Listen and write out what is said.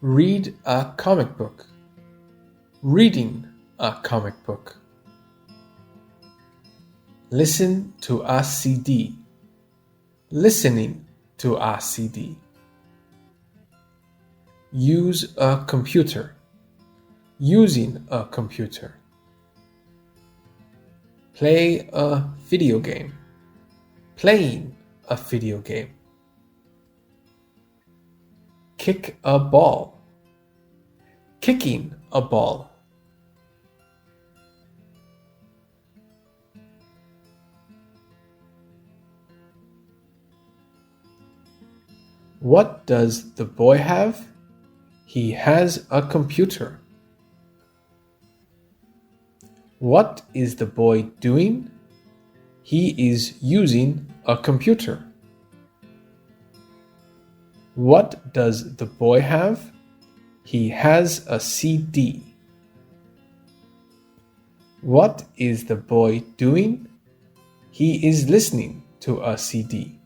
Read a comic book. Reading a comic book. Listen to a CD. Listening to a CD. Use a computer. Using a computer. Play a video game. Playing a video game. Kick a ball. Kicking a ball. What does the boy have? He has a computer. What is the boy doing? He is using a computer. What does the boy have? He has a CD. What is the boy doing? He is listening to a CD.